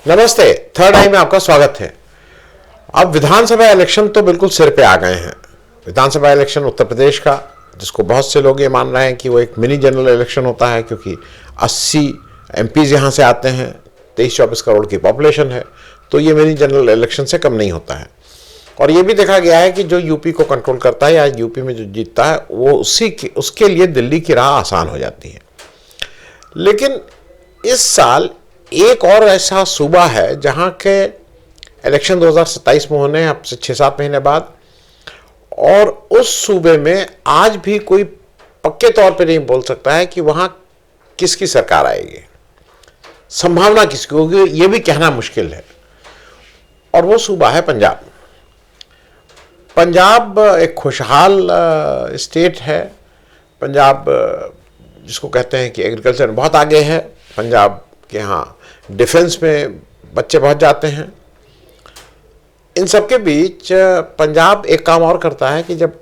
नमस्ते। थर्ड आई में आपका स्वागत है। अब विधानसभा इलेक्शन तो बिल्कुल सिर पे आ गए हैं। विधानसभा इलेक्शन उत्तर प्रदेश का, जिसको बहुत से लोग ये मान रहे हैं कि वो एक मिनी जनरल इलेक्शन होता है, क्योंकि 80 एमपीज यहाँ से आते हैं, 23-24 करोड़ की पॉपुलेशन है, तो ये मिनी जनरल इलेक्शन से कम नहीं होता है। और ये भी देखा गया है कि जो यूपी को कंट्रोल करता है या यूपी में जो जीतता है वो उसके लिए दिल्ली की राह आसान हो जाती है। लेकिन इस साल एक और ऐसा सूबा है जहां के इलेक्शन 2027 में होने हैं, अब से 6-7 महीने बाद, और उस सूबे में आज भी कोई पक्के तौर पे नहीं बोल सकता है कि वहां किसकी सरकार आएगी, संभावना किसकी होगी, यह भी कहना मुश्किल है। और वो सूबा है पंजाब। पंजाब एक खुशहाल स्टेट है। पंजाब जिसको कहते हैं कि एग्रीकल्चर में बहुत आगे है। पंजाब के यहाँ डिफेंस में बच्चे बहुत जाते हैं। इन सबके बीच पंजाब एक काम और करता है कि जब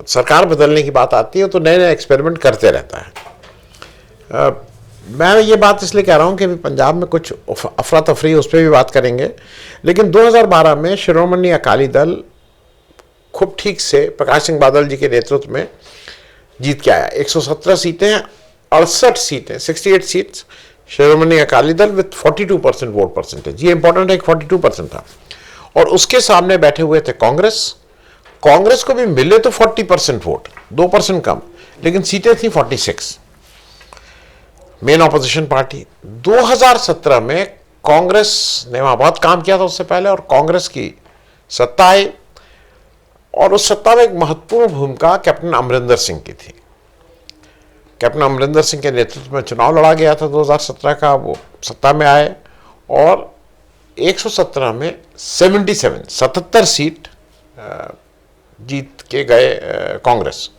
सरकार बदलने की बात आती है तो नए नए एक्सपेरिमेंट करते रहता है। मैं ये बात इसलिए कह रहा हूँ कि अभी पंजाब में कुछ अफरा तफरी, उस पर भी बात करेंगे। लेकिन 2012 में शिरोमणि अकाली दल खूब ठीक से प्रकाश सिंह बादल जी के नेतृत्व में जीत के आया। 117 सीटें, 68 सीटें, 68 seats Shiromani Akali Dal with 42% vote percentage. ये इंपॉर्टेंट है कि 42% था। और उसके सामने बैठे हुए थे कांग्रेस। कांग्रेस को भी मिले तो 40% वोट, 2% कम, लेकिन सीटें थी 46। मेन ऑपोजिशन पार्टी 2017 में कांग्रेस ने वहां बहुत काम किया था उससे पहले, और कांग्रेस की सत्ता आई। और उस सत्ता में एक महत्वपूर्ण भूमिका कैप्टन अमरिंदर सिंह की थी। कैप्टन अमरिंदर सिंह के नेतृत्व में चुनाव लड़ा गया था 2017 का। वो सत्ता में आए और 117 में 77 सीट जीत के गए कांग्रेस।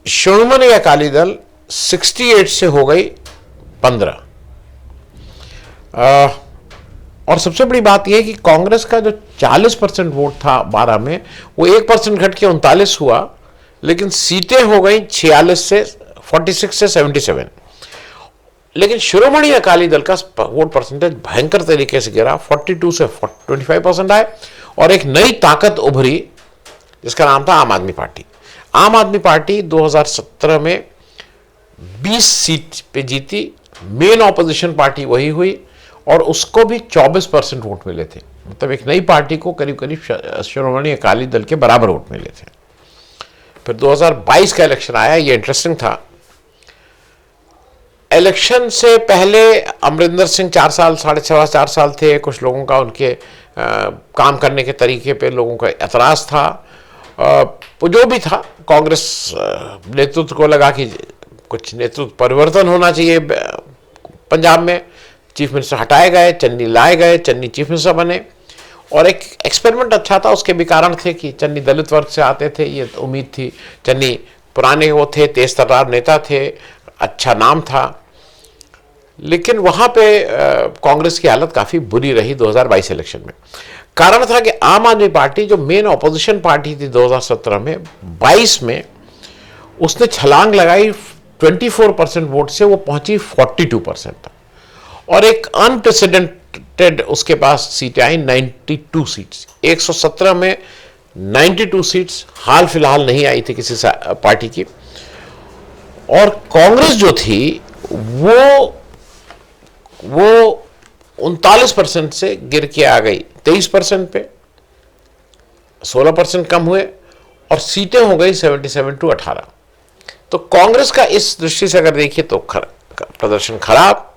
शिरोमणि अकाली दल 68 से हो गई 15। और सबसे बड़ी बात यह है कि कांग्रेस का जो 40% वोट था 12 में, वो 1% घट के 39 हुआ, लेकिन सीटें हो गई 46 से 77। लेकिन शिरोमणि अकाली दल का वोट परसेंटेज भयंकर तरीके से गिरा, 42 से 25% आए, और एक नई ताकत उभरी जिसका नाम था आम आदमी पार्टी। आम आदमी पार्टी 2017 में 20 सीट पे जीती। मेन ऑपोजिशन पार्टी वही हुई और उसको भी 24% वोट मिले थे। मतलब एक नई पार्टी को करीब करीब शिरोमणि अकाली दल के बराबर वोट मिले थे। फिर 2022 का इलेक्शन आया। ये इंटरेस्टिंग था। इलेक्शन से पहले अमरिंदर सिंह 4 साल, 4.5 साल थे। कुछ लोगों का उनके काम करने के तरीके पे लोगों का एतराज़ था। वो जो भी था, कांग्रेस नेतृत्व को लगा कि कुछ नेतृत्व परिवर्तन होना चाहिए पंजाब में। चीफ मिनिस्टर हटाए गए, चन्नी लाए गए, चन्नी चीफ मिनिस्टर बने। और एक एक्सपेरिमेंट अच्छा था, उसके भी कारण थे कि चन्नी दलित वर्ग से आते थे, ये उम्मीद थी। चन्नी पुराने वो थे, तेज तर्रार नेता थे, अच्छा नाम था। लेकिन वहाँ पे कांग्रेस की हालत काफ़ी बुरी रही 2022 इलेक्शन में। कारण था कि आम आदमी पार्टी जो मेन ऑपोजिशन पार्टी थी 2017 में, 22 में उसने छलांग लगाई। 24% वोट से वो पहुंची 42% तक। और एक अनप्रेसिडेंटेड उसके पास सीटें आई, 92 सीट्स। 117 में 92 सीट्स हाल फिलहाल नहीं आई थी किसी पार्टी की। और कांग्रेस जो थी वो 39% से गिर के आ गई 23% पे, 16% कम हुए, और सीटें हो गई 77-18। तो कांग्रेस का इस दृष्टि से अगर देखिए तो प्रदर्शन खराब।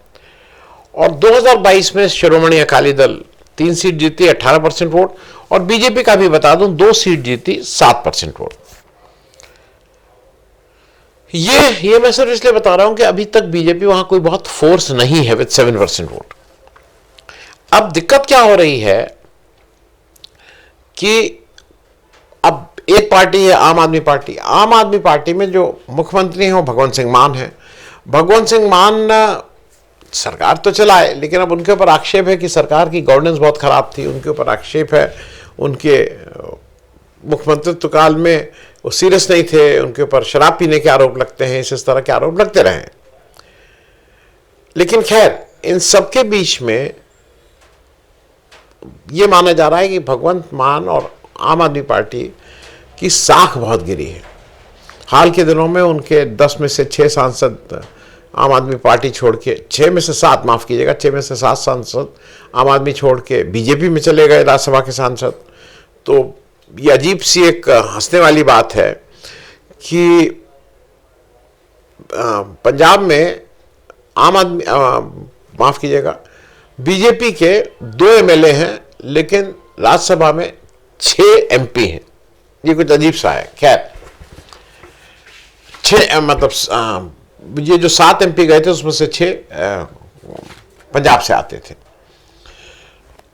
और 2022 में शिरोमणि अकाली दल 3 सीट जीती, 18% वोट, और बीजेपी का भी बता दूं 2 सीट जीती, 7% वोट। ये मैं सिर्फ इसलिए बता रहा हूं कि अभी तक बीजेपी वहां कोई बहुत फोर्स नहीं है विद 7% वोट। अब दिक्कत क्या हो रही है कि अब एक पार्टी है आम आदमी पार्टी। आम आदमी पार्टी में जो मुख्यमंत्री हैं वो भगवंत सिंह मान हैं। भगवंत सिंह मान सरकार तो चलाए, लेकिन अब उनके ऊपर आक्षेप है कि सरकार की गवर्नेंस बहुत खराब थी। उनके ऊपर आक्षेप है, उनके मुख्यमंत्रित्व काल में वो सीरियस नहीं थे, उनके ऊपर शराब पीने के आरोप लगते हैं, इस तरह के आरोप लगते रहे। लेकिन खैर इन सबके बीच में ये माना जा रहा है कि भगवंत मान और आम आदमी पार्टी की साख बहुत गिरी है। हाल के दिनों में उनके 10 में से 6 सांसद आम आदमी पार्टी छोड़ के, 6 में से 7 माफ़ कीजिएगा, 6 में से 7 सांसद आम आदमी छोड़ के बीजेपी में चले गए, राज्यसभा के सांसद। तो ये अजीब सी एक हंसने वाली बात है कि पंजाब में आम आदमी, माफ़ कीजिएगा, बीजेपी के 2 एमएलए हैं लेकिन राज्यसभा में 6 एमपी हैं। ये कुछ अजीब सा है। खैर, 6 मतलब ये जो 7 एमपी गए थे उसमें से 6 पंजाब से आते थे।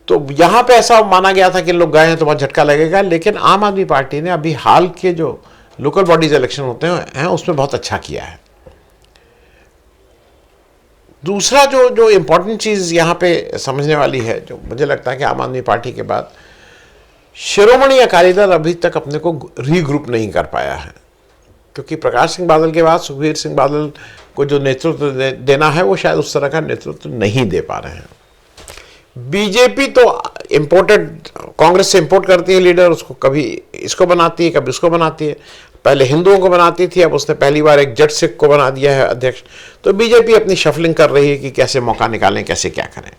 तो यहाँ पे ऐसा माना गया था कि लोग गए हैं तो बहुत झटका लगेगा, लेकिन आम आदमी पार्टी ने अभी हाल के जो लोकल बॉडीज इलेक्शन होते हैं उसमें बहुत अच्छा किया है। दूसरा जो इम्पोर्टेंट चीज़ यहाँ पे समझने वाली है, जो मुझे लगता है कि आम आदमी पार्टी के बाद शिरोमणि अकाली दल अभी तक अपने को रीग्रुप नहीं कर पाया है, क्योंकि प्रकाश सिंह बादल के बाद सुखबीर सिंह बादल को जो नेतृत्व देना है वो शायद उस तरह का नेतृत्व नहीं दे पा रहे हैं। बीजेपी तो इम्पोर्टेड, कांग्रेस से इम्पोर्ट करती है लीडर, उसको कभी इसको बनाती है कभी उसको बनाती है। पहले हिंदुओं को बनाती थी, अब उसने पहली बार एक जट सिख को बना दिया है अध्यक्ष। तो बीजेपी अपनी शफलिंग कर रही है कि कैसे मौका निकालें, कैसे क्या करें।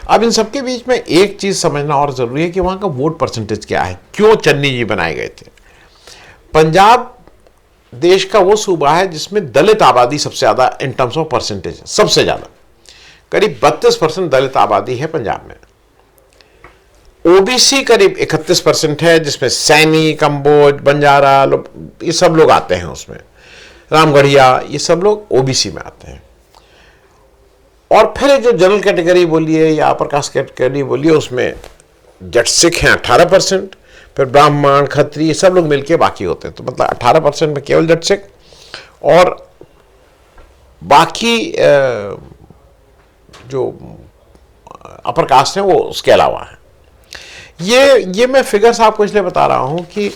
अब इन सबके बीच में एक चीज़ समझना और ज़रूरी है कि वहाँ का वोट परसेंटेज क्या है, क्यों चन्नी जी बनाए गए थे। पंजाब देश का वो सूबा है जिसमें दलित आबादी सबसे ज़्यादा इन टर्म्स ऑफ परसेंटेज, सबसे ज़्यादा, करीब 32% दलित आबादी है पंजाब में। ओबीसी करीब 31% है, जिसमें सैनी, कंबोज, बंजारा, ये सब लोग आते हैं उसमें, रामगढ़िया, ये सब लोग ओबीसी में आते हैं। और फिर जो जनरल कैटेगरी बोलिए या अपर कास्ट कैटेगरी बोलिए, उसमें जट सिख हैं 18%, फिर ब्राह्मण, खत्री, ये सब लोग मिलके बाकी होते हैं। तो मतलब 18% में केवल जट सिख, और बाकी जो अपर कास्ट है वो उसके अलावा है। ये मैं फिगर्स आपको इसलिए बता रहा हूं कि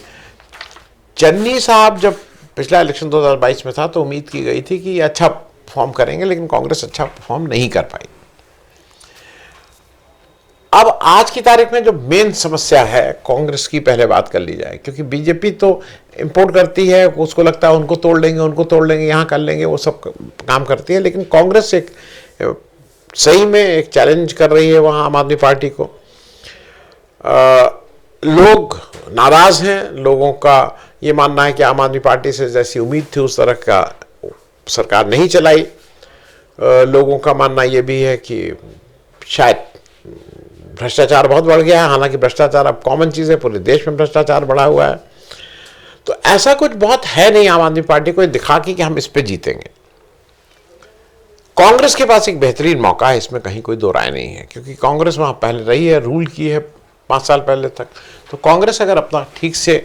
चन्नी साहब जब पिछला इलेक्शन 2022 में था तो उम्मीद की गई थी कि ये अच्छा परफॉर्म करेंगे, लेकिन कांग्रेस अच्छा परफॉर्म नहीं कर पाई। अब आज की तारीख में जो मेन समस्या है कांग्रेस की, पहले बात कर ली जाए, क्योंकि बीजेपी तो इंपोर्ट करती है, उसको लगता है उनको तोड़ लेंगे, यहाँ कर लेंगे, वो सब काम करती है। लेकिन कांग्रेस एक सही में एक चैलेंज कर रही है वहाँ आम आदमी पार्टी को। लोग नाराज हैं, लोगों का ये मानना है कि आम आदमी पार्टी से जैसी उम्मीद थी उस तरह का सरकार नहीं चलाई। लोगों का मानना ये भी है कि शायद भ्रष्टाचार बहुत बढ़ गया है, हालांकि भ्रष्टाचार अब कॉमन चीज़ है, पूरे देश में भ्रष्टाचार बढ़ा हुआ है। तो ऐसा कुछ बहुत है नहीं आम आदमी पार्टी को दिखा कि हम इस पे जीतेंगे। कांग्रेस के पास एक बेहतरीन मौका है, इसमें कहीं कोई दो राय नहीं है, क्योंकि कांग्रेस वहाँ पहले रही है, रूल की है 5 साल पहले तक। तो कांग्रेस अगर अपना ठीक से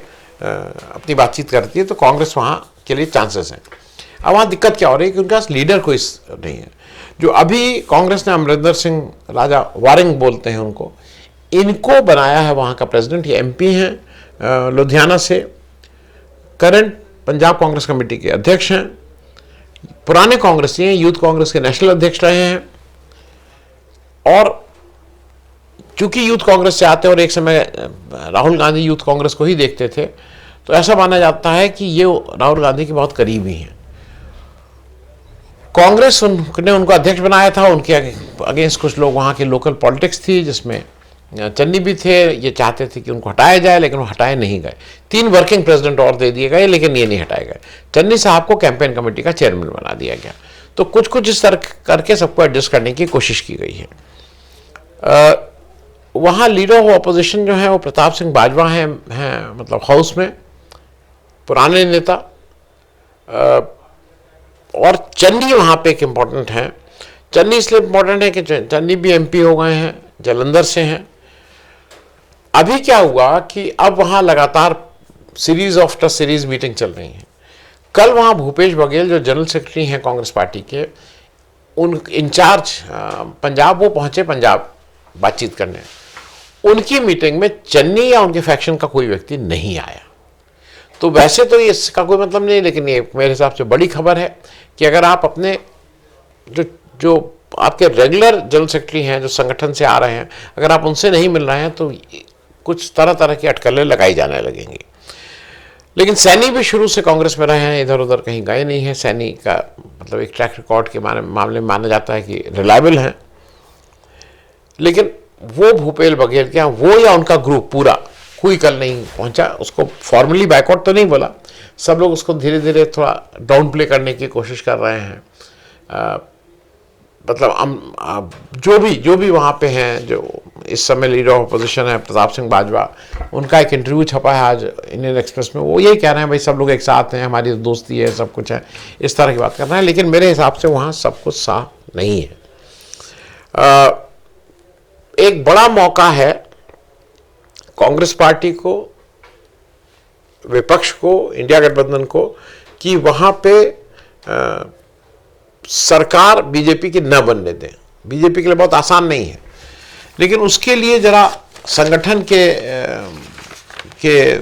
अपनी बातचीत करती है तो कांग्रेस वहाँ के लिए चांसेस हैं। अब वहाँ दिक्कत क्या हो रही है कि उनके पास लीडर कोई नहीं है। जो अभी कांग्रेस ने अमरिंदर सिंह राजा वारिंग बोलते हैं उनको, इनको बनाया है वहाँ का प्रेसिडेंट। ये एमपी हैं लुधियाना से, करंट पंजाब कांग्रेस कमेटी के अध्यक्ष हैं, पुराने कांग्रेसी हैं, यूथ कांग्रेस के नेशनल अध्यक्ष रहे हैं। और चूंकि यूथ कांग्रेस से आते और एक समय राहुल गांधी यूथ कांग्रेस को ही देखते थे, तो ऐसा माना जाता है कि ये राहुल गांधी के बहुत करीबी हैं। कांग्रेस ने उनको अध्यक्ष बनाया था, उनके अगेंस्ट कुछ लोग वहाँ की लोकल पॉलिटिक्स थी, जिसमें चन्नी भी थे। ये चाहते थे कि उनको हटाया जाए, लेकिन वो हटाए नहीं गए। 3 वर्किंग प्रेसिडेंट और दे दिए गए, लेकिन ये नहीं हटाए गए। चन्नी साहब को कैंपेन कमेटी का चेयरमैन बना दिया गया। तो कुछ इस तरह करके सबको एडजस्ट करने की कोशिश की गई है। वहाँ लीडर ऑफ अपोजिशन जो है वो प्रताप सिंह बाजवा हैं, मतलब हाउस में पुराने नेता। और चन्नी वहाँ पे एक इम्पॉर्टेंट है। चन्नी इसलिए इम्पॉर्टेंट है कि चन्नी भी एमपी हो गए हैं, जालंधर से हैं। अभी क्या हुआ कि अब वहाँ लगातार सीरीज आफ्टर सीरीज मीटिंग चल रही है। कल वहाँ भूपेश बघेल जो जनरल सेक्रेटरी हैं कांग्रेस पार्टी के, उन इंचार्ज पंजाब, वो पहुँचे पंजाब बातचीत करने। उनकी मीटिंग में चन्नी या उनके फैक्शन का कोई व्यक्ति नहीं आया। तो वैसे तो इसका कोई मतलब नहीं, लेकिन ये मेरे हिसाब से बड़ी खबर है कि अगर आप अपने जो आपके रेगुलर जनरल सेक्रेटरी हैं जो संगठन से आ रहे हैं, अगर आप उनसे नहीं मिल रहे हैं तो कुछ तरह तरह की अटकलें लगाई जाने लगेंगी। लेकिन सैनी भी शुरू से कांग्रेस में रहे हैं, इधर उधर कहीं गए नहीं हैं। सैनी का मतलब एक ट्रैक रिकॉर्ड के मामले में माना जाता है कि रिलायबल हैं। लेकिन वो भूपेश बघेल के यहाँ वो या उनका ग्रुप पूरा कोई कल नहीं पहुंचा। उसको फॉर्मली बैकआउट तो नहीं बोला, सब लोग उसको धीरे धीरे थोड़ा डाउन प्ले करने की कोशिश कर रहे हैं। मतलब जो भी वहाँ पे हैं, जो इस समय लीडर ऑफ अपोजिशन है प्रताप सिंह बाजवा, उनका एक इंटरव्यू छपा है आज इंडियन एक्सप्रेस में। वो यही कह रहे हैं भाई सब लोग एक साथ हैं, हमारी दोस्ती है, सब कुछ है, इस तरह की बात कर रहे हैं। लेकिन मेरे हिसाब से वहाँ सब कुछ साफ नहीं है। एक बड़ा मौका है कांग्रेस पार्टी को, विपक्ष को, इंडिया गठबंधन को, कि वहाँ पे सरकार बीजेपी की न बनने दें। बीजेपी के लिए बहुत आसान नहीं है, लेकिन उसके लिए जरा संगठन के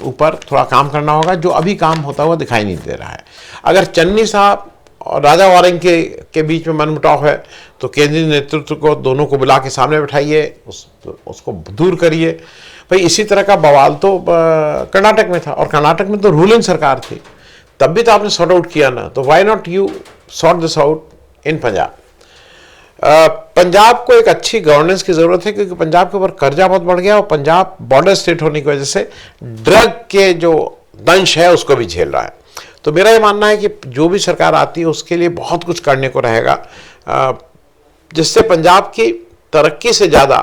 ऊपर थोड़ा काम करना होगा, जो अभी काम होता हुआ दिखाई नहीं दे रहा है। अगर चन्नी साहब और राजा वारंग के बीच में मनमुटाव है तो केंद्रीय नेतृत्व को दोनों को बुला के सामने बैठाइए, उसको दूर करिए। भाई इसी तरह का बवाल तो कर्नाटक में था, और कर्नाटक में तो रूलिंग सरकार थी, तब भी तो आपने सॉर्ट आउट किया ना। तो why not you sort this out in Punjab. Punjab को एक अच्छी गवर्नेंस की जरूरत है, क्योंकि पंजाब के ऊपर कर्जा बहुत बढ़ गया और पंजाब बॉर्डर स्टेट होने की वजह से ड्रग के जो दंश है उसको भी झेल रहा है। तो मेरा ये मानना है कि जो भी सरकार आती है उसके लिए बहुत कुछ करने को रहेगा, जिससे पंजाब की तरक्की से ज़्यादा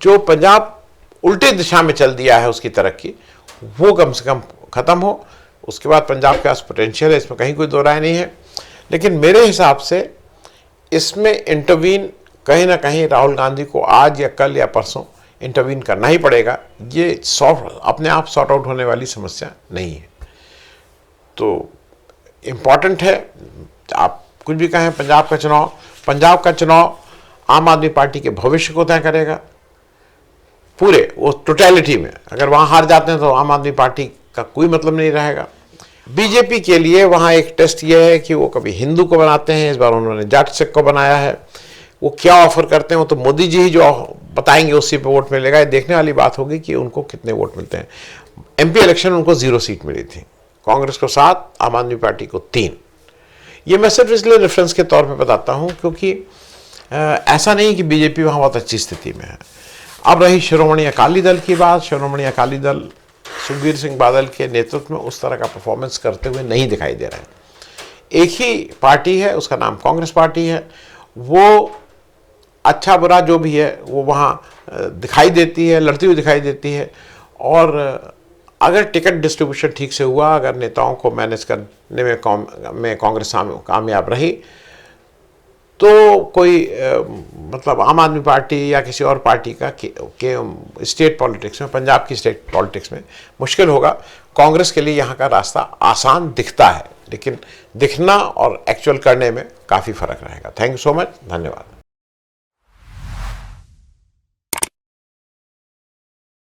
जो पंजाब उल्टी दिशा में चल दिया है उसकी तरक्की, वो कम से कम ख़त्म हो। उसके बाद पंजाब के पास पोटेंशियल है, इसमें कहीं कोई दो राय नहीं है। लेकिन मेरे हिसाब से इसमें इंटरवीन कहीं ना कहीं राहुल गांधी को आज या कल या परसों इंटरवीन करना ही पड़ेगा। ये अपने आप सॉर्ट आउट होने वाली समस्या नहीं है। तो इम्पॉर्टेंट है, आप कुछ भी कहें, पंजाब का चुनाव आम आदमी पार्टी के भविष्य को तय करेगा पूरे वो टोटलिटी में। अगर वहाँ हार जाते हैं तो आम आदमी पार्टी का कोई मतलब नहीं रहेगा। बीजेपी के लिए वहाँ एक टेस्ट ये है कि वो कभी हिंदू को बनाते हैं, इस बार उन्होंने जाट सिख को बनाया है। वो क्या ऑफर करते हैं वो तो मोदी जी ही जो बताएंगे उसी पे वोट मिलेगा। ये देखने वाली बात होगी कि उनको कितने वोट मिलते हैं। एमपी इलेक्शन उनको 0 सीट मिली थी, कांग्रेस को 7, आम आदमी पार्टी को 3। ये मैं सिर्फ इसलिए रेफरेंस के तौर पे बताता हूँ क्योंकि ऐसा नहीं कि बीजेपी वहाँ बहुत अच्छी स्थिति में है। अब रही श्रोमणी अकाली दल की बात, श्रोमणी अकाली दल सुखबीर सिंह बादल के नेतृत्व में उस तरह का परफॉर्मेंस करते हुए नहीं दिखाई दे रहा है। एक ही पार्टी है, उसका नाम कांग्रेस पार्टी है, वो अच्छा बुरा जो भी है वो वहाँ दिखाई देती है, लड़ती हुई दिखाई देती है। और अगर टिकट डिस्ट्रीब्यूशन ठीक से हुआ, अगर नेताओं को मैनेज करने में कांग्रेस कामयाब रही, तो कोई मतलब आम आदमी पार्टी या किसी और पार्टी का के स्टेट पॉलिटिक्स में, पंजाब की स्टेट पॉलिटिक्स में मुश्किल होगा। कांग्रेस के लिए यहाँ का रास्ता आसान दिखता है, लेकिन दिखना और एक्चुअल करने में काफ़ी फर्क रहेगा। थैंक यू सो मच, धन्यवाद।